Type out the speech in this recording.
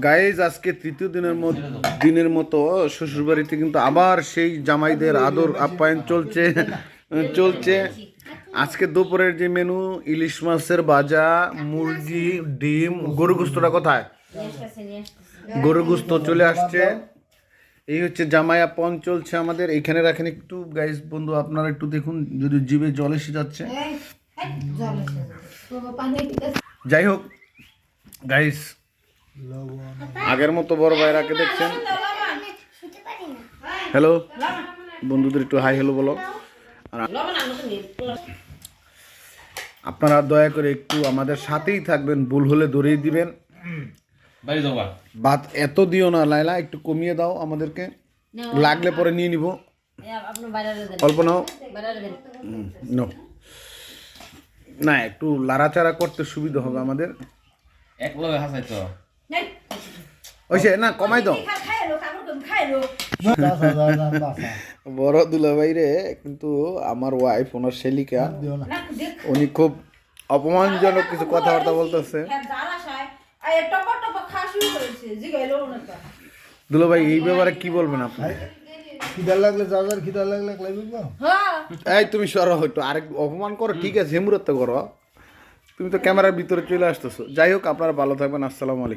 Guys আজকে তৃতীয় দিনের মতো শ্বশুরবাড়িতে কিন্তু আবার সেই জামাইদের আদর আপ্যায়ন চলছে। আজকে দুপুরের যে মেনু, ইলিশ মাছের ভাজা, মুরগি, ডিম, গরু গোস্তটা কোথায়? গরু গোস্ত চলে আসছে। এই হচ্ছে জামাই আপ্যায়ন চলছে আমাদের। এইখানে রাখেন একটু গাইজ, বন্ধু আপনারা একটু দেখুন, যদি জিভে জল এসে যাচ্ছে। যাই হোক গাইজ, আগের মতো বড় ভাইরাকে দেখছেন। হ্যালো বন্ধুদের একটু হাই হ্যালো বলো। আর আপনারা দয়া করে একটু আমাদের সাথেই থাকবেন, ভুল হলে ধরিয়ে দিবেন। ভাত এত দিও না লাইলা, একটু কমিয়ে দাও আমাদেরকে, লাগলে পরে নিয়ে নিব। অল্প নাও না, একটু লাড়াচাড়া করতে সুবিধা হবে আমাদের। ওইসে না, কমাই দাও। বড় দুলাভাই রে, কিন্তু আমার ওয়াইফ, ওনার শেলিকা, উনি খুব অপমানজনক কিছু কথাবার্তা বলতেছে। দুলাভাই এই ব্যাপারে কি বলবেন আপনি? এই তুমি সরো, হয়তো আরেক অপমান করো, ঠিক আছে, হেমুরত্ব করো, তুমি তো ক্যামেরার ভিতরে চলে আসতেছো। যাই হোক, আপনারা ভালো থাকবেন। আসসালামু আলাইকুম।